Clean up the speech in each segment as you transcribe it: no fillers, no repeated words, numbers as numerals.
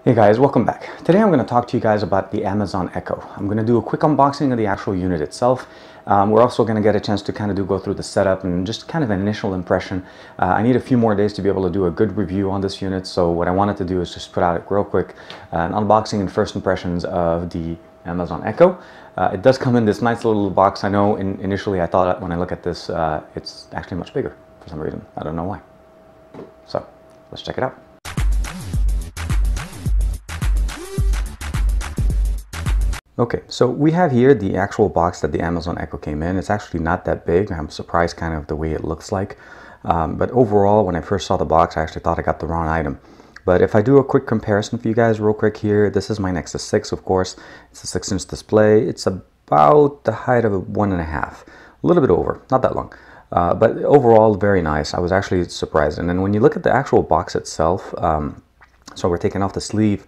Hey guys, welcome back. Today I'm going to talk to you guys about the Amazon Echo. I'm going to do a quick unboxing of the actual unit itself. We're also going to get a chance to go through the setup and just kind of an initial impression. I need a few more days to be able to do a good review on this unit, so what I wanted to do is just put out real quick an unboxing and first impressions of the Amazon Echo. It does come in this nice little box. I know initially I thought when I look at this it's actually much bigger for some reason. I don't know why. So let's check it out. Okay, so we have here the actual box that the Amazon Echo came in. It's actually not that big. I'm surprised kind of the way it looks like. But overall, when I first saw the box, I actually thought I got the wrong item. But if I do a quick comparison for you guys real quick here, this is my Nexus 6, of course. It's a 6-inch display. It's about the height of a 1.5. A little bit over, not that long. But overall, very nice. I was actually surprised. And then when you look at the actual box itself, so we're taking off the sleeve,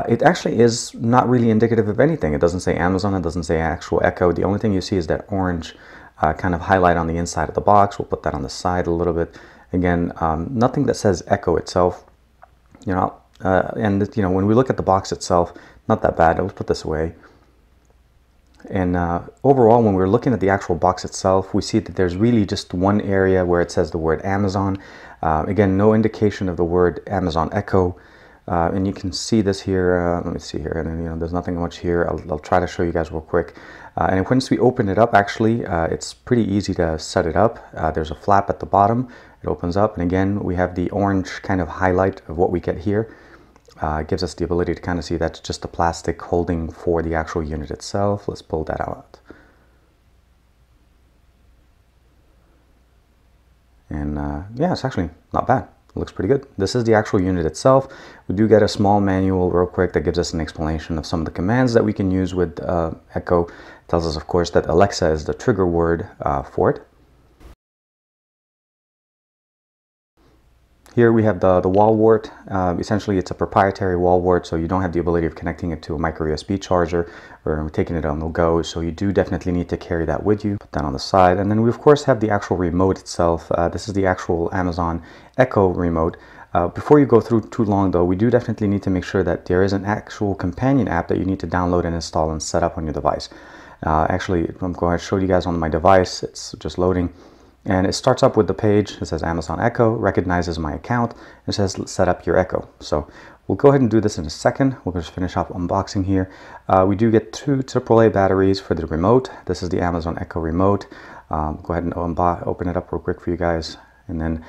it actually is not really indicative of anything. It doesn't say Amazon, it doesn't say actual Echo. The only thing you see is that orange kind of highlight on the inside of the box. We'll put that on the side a little bit. Again, nothing that says Echo itself, and when we look at the box itself, not that bad. Let's put this away. And overall, when we're looking at the actual box itself, we see that there's really just one area where it says the word Amazon. Again, no indication of the word Amazon Echo. And you can see this here. Let me see here. And then, there's nothing much here. I'll try to show you guys real quick. And once we open it up, actually, it's pretty easy to set it up. There's a flap at the bottom. It opens up. And again, we have the orange kind of highlight of what we get here. It gives us the ability to kind of see that's just the plastic holding for the actual unit itself. Let's pull that out. And yeah, it's actually not bad. It looks pretty good. This is the actual unit itself. We do get a small manual real quick that gives us an explanation of some of the commands that we can use with Echo. It tells us, of course, that Alexa is the trigger word for it. Here we have the wall wart. Essentially, it's a proprietary wall wart, so you don't have the ability of connecting it to a micro USB charger or taking it on the go, so you do definitely need to carry that with you. Put that on the side. And then we, of course, have the actual remote itself. This is the actual Amazon Echo remote. Before you go through too long, though, we do definitely need to make sure that there is an actual companion app that you need to download and install and set up on your device. Actually, I'm going to show you guys on my device. It's just loading. And it starts up with the page. It says Amazon Echo, recognizes my account. It says set up your Echo. So we'll go ahead and do this in a second. We'll just finish up unboxing here. We do get 2 AAA batteries for the remote. This is the Amazon Echo remote. Go ahead and open it up real quick for you guys. And then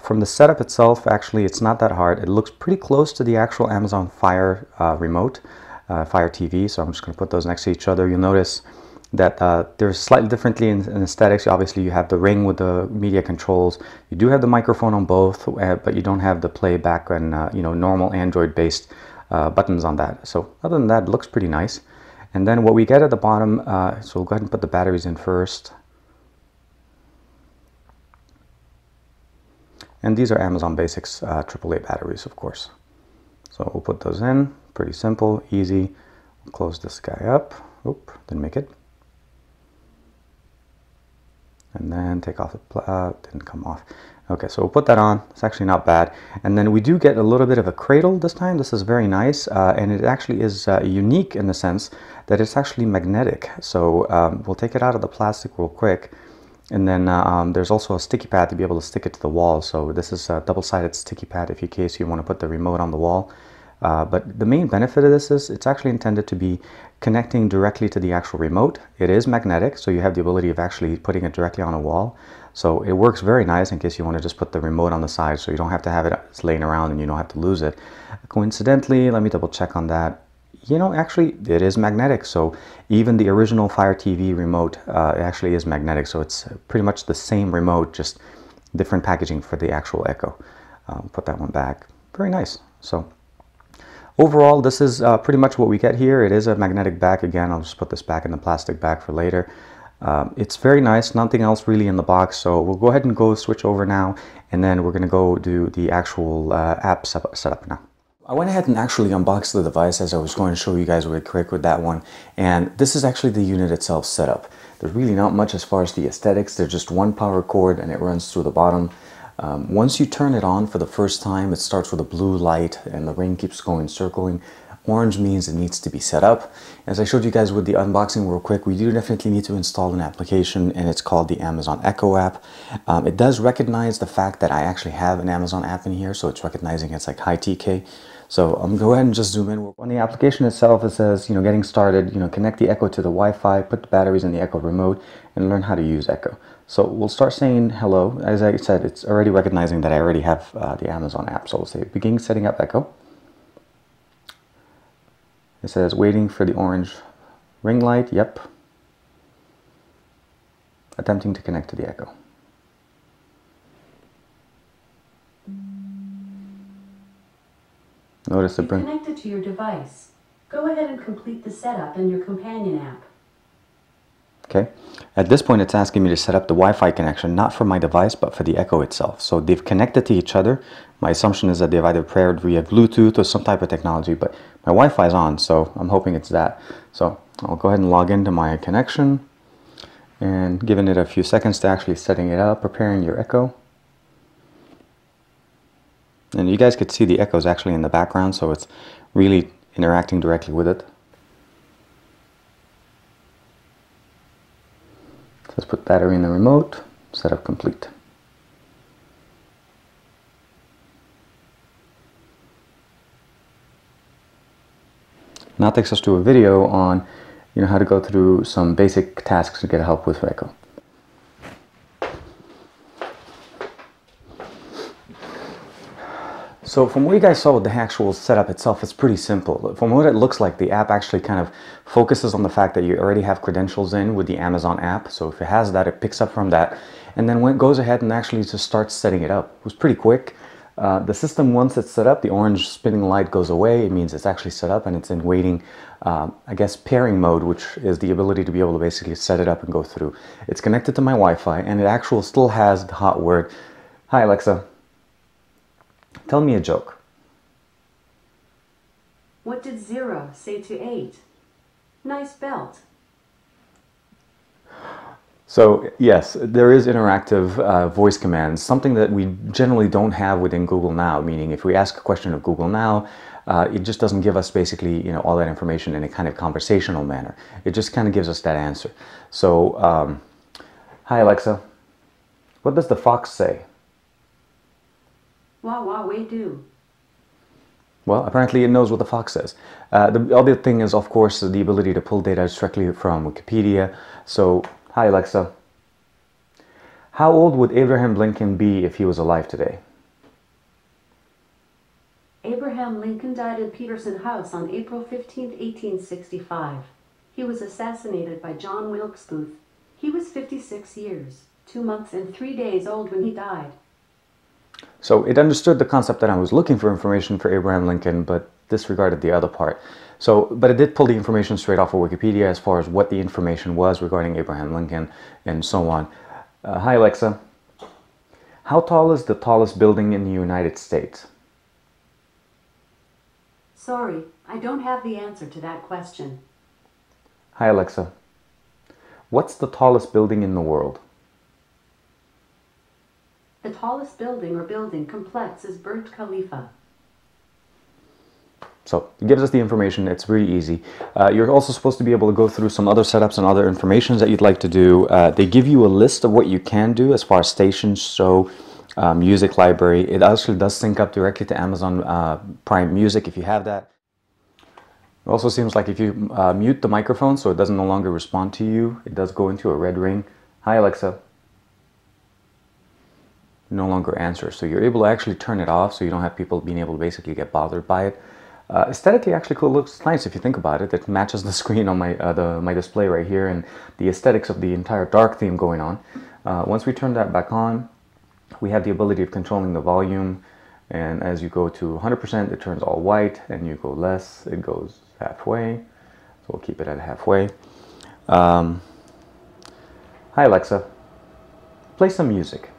from the setup itself, actually, it's not that hard. It looks pretty close to the actual Amazon Fire remote, Fire TV. So I'm just going to put those next to each other. You'll notice that they're slightly differently in aesthetics. Obviously, you have the ring with the media controls. You do have the microphone on both, but you don't have the playback and normal Android-based buttons on that. So other than that, it looks pretty nice. And then what we get at the bottom, so we'll go ahead and put the batteries in first. And these are Amazon Basics AAA batteries, of course. So we'll put those in. Pretty simple, easy. We'll close this guy up. Oop, didn't make it. And then take off the didn't come off. Okay, so we'll put that on. It's actually not bad. And then we do get a little bit of a cradle this time. This is very nice, and it actually is unique in the sense that it's actually magnetic. So we'll take it out of the plastic real quick. And then there's also a sticky pad to be able to stick it to the wall. So this is a double-sided sticky pad in case you want to put the remote on the wall. But the main benefit of this is it's actually intended to be connecting directly to the actual remote. It is magnetic, so you have the ability of actually putting it directly on a wall. So it works very nice in case you want to just put the remote on the side, so you don't have to have it laying around and you don't have to lose it. Coincidentally, let me double check on that. Actually, it is magnetic. So even the original Fire TV remote actually is magnetic. So it's pretty much the same remote, just different packaging for the actual Echo. Put that one back. Very nice. So overall, this is pretty much what we get here. It is a magnetic back. Again, I'll just put this back in the plastic bag for later. It's very nice. Nothing else really in the box. So we'll go ahead and switch over now. And then we're going to go do the actual app setup now. I went ahead and actually unboxed the device as I was going to show you guys really quick with that one. And this is actually the unit itself set up. There's really not much as far as the aesthetics. There's just one power cord and it runs through the bottom. Once you turn it on for the first time, it starts with a blue light and the ring keeps going circling. Orange means it needs to be set up. As I showed you guys with the unboxing real quick, we do definitely need to install an application, and it's called the Amazon Echo app. It does recognize the fact that I actually have an Amazon app in here, so it's recognizing it's like, hi TK. So I'm going to go ahead and just zoom in. On the application itself, it says, getting started, connect the Echo to the Wi-Fi, put the batteries in the Echo remote, and learn how to use Echo. So we'll start saying hello. As I said, it's already recognizing that I already have the Amazon app. So we'll say begin setting up Echo. It says waiting for the orange ring light. Yep. Attempting to connect to the Echo. Notice the bring. Connected to your device. Go ahead and complete the setup in your companion app. Okay. At this point, it's asking me to set up the Wi-Fi connection, not for my device, but for the Echo itself. So they've connected to each other. My assumption is that they've either paired via Bluetooth or some type of technology, but my Wi-Fi is on, so I'm hoping it's that. So I'll go ahead and log into my connection and giving it a few seconds to actually setting it up, preparing your Echo. And you guys could see the Echo is actually in the background, so it's really interacting directly with it. Let's put battery in the remote, setup complete. Now it takes us to a video on how to go through some basic tasks to get help with Echo. So from what you guys saw with the actual setup itself, it's pretty simple. From what it looks like, the app actually kind of focuses on the fact that you already have credentials in with the Amazon app. So if it has that, it picks up from that. And then when it goes ahead and actually just starts setting it up. It was pretty quick. The system, once it's set up, the orange spinning light goes away. It means it's actually set up and it's in waiting, I guess, pairing mode, which is the ability to be able to basically set it up and go through. It's connected to my Wi-Fi, and it actually still has the hot word, hi Alexa, tell me a joke. What did 0 say to 8? Nice belt. So yes, there is interactive voice commands, something that we generally don't have within Google Now, meaning if we ask a question of Google Now, it just doesn't give us basically all that information in a kind of conversational manner. It just kind of gives us that answer. So, hi Alexa, what does the fox say? Wah wah way do. Well, apparently it knows what the fox says. The other thing is, of course, the ability to pull data directly from Wikipedia. So, hi Alexa, how old would Abraham Lincoln be if he was alive today? Abraham Lincoln died in Peterson House on April 15, 1865. He was assassinated by John Wilkes Booth. He was 56 years, 2 months and 3 days old when he died. So it understood the concept that I was looking for information for Abraham Lincoln, but disregarded the other part. So, but it did pull the information straight off of Wikipedia as far as what the information was regarding Abraham Lincoln and so on. Hi Alexa, how tall is the tallest building in the United States? Sorry, I don't have the answer to that question. Hi Alexa, what's the tallest building in the world? The tallest building or building complex is Burj Khalifa. So it gives us the information. It's really easy. You're also supposed to be able to go through some other setups and other informations that you'd like to do. They give you a list of what you can do as far as stations, show, music library. It actually does sync up directly to Amazon Prime Music if you have that. It also seems like if you mute the microphone so it doesn't no longer respond to you, it does go into a red ring. Hi Alexa. No longer answer. So you're able to actually turn it off so you don't have people being able to basically get bothered by it. Aesthetically, actually looks nice if you think about it. It matches the screen on my display right here and the aesthetics of the entire dark theme going on. Once we turn that back on, we have the ability of controlling the volume, and as you go to 100%, it turns all white, and you go less, it goes halfway. So we'll keep it at halfway. Hi Alexa, play some music.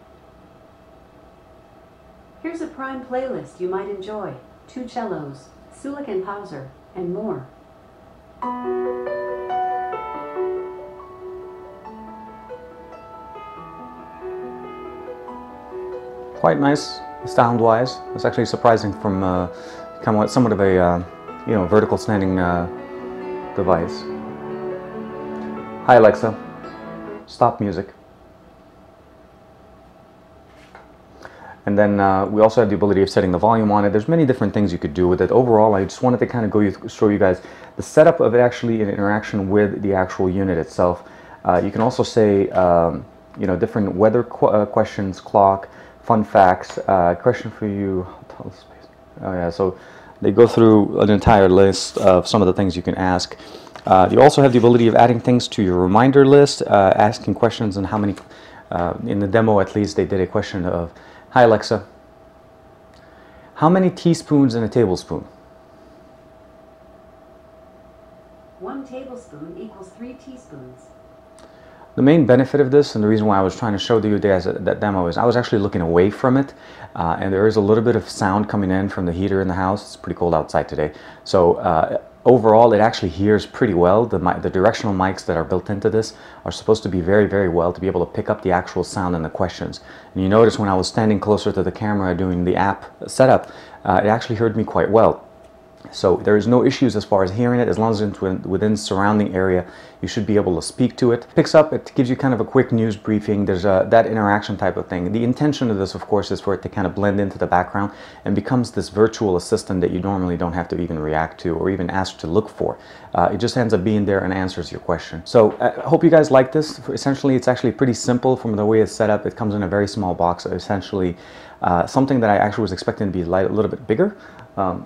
Here's a prime playlist you might enjoy. 2 cellos, Sulik and Hauser, and more. quite nice sound-wise. It's actually surprising from somewhat of a vertical standing device. Hi Alexa, stop music. And then we also have the ability of setting the volume on it. There's many different things you could do with it. Overall, I just wanted to kind of show you guys the setup of it actually in interaction with the actual unit itself. You can also say, different weather questions, clock, fun facts, question for you. Oh yeah, so they go through an entire list of some of the things you can ask. You also have the ability of adding things to your reminder list, asking questions, and how many, in the demo at least, they did a question of, hi Alexa, how many teaspoons in a tablespoon? 1 tablespoon equals 3 teaspoons. The main benefit of this, and the reason why I was trying to show you guys that demo, is I was actually looking away from it, and there is a little bit of sound coming in from the heater in the house. It's pretty cold outside today. So overall, it actually hears pretty well. The directional mics that are built into this are supposed to be very, very well to be able to pick up the actual sound and the questions. And you notice when I was standing closer to the camera doing the app setup, it actually heard me quite well. So there is no issues as far as hearing it. As long as it's within surrounding area, you should be able to speak to it. Picks up, it gives you kind of a quick news briefing. There's that interaction type of thing. The intention of this, of course, is for it to kind of blend into the background and becomes this virtual assistant that you normally don't have to even react to or even ask to look for. It just ends up being there and answers your question. So I hope you guys like this. Essentially, it's actually pretty simple from the way it's set up. It comes in a very small box, essentially something that I actually was expecting to be a little bit bigger.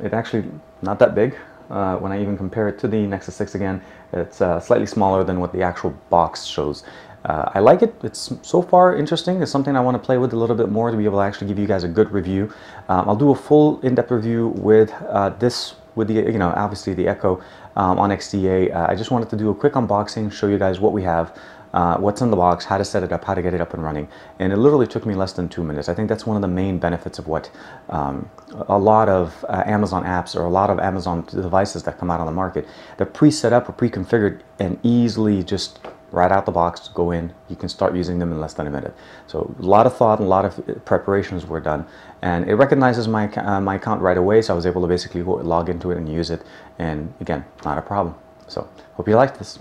It actually not that big. When I even compare it to the Nexus 6 again, it's slightly smaller than what the actual box shows. I like it. It's so far interesting. It's something I want to play with a little bit more to be able to actually give you guys a good review. I'll do a full in-depth review with with the obviously the Echo on XDA. I just wanted to do a quick unboxing, show you guys what we have. What's in the box, how to set it up, how to get it up and running. And it literally took me less than 2 minutes. I think that's one of the main benefits of what a lot of Amazon apps or a lot of Amazon devices that come out on the market. They're pre-set up or pre-configured and easily just right out the box, go in, you can start using them in less than a minute. So a lot of thought and a lot of preparations were done. And it recognizes my account right away, so I was able to basically log into it and use it. And again, not a problem. So hope you liked this.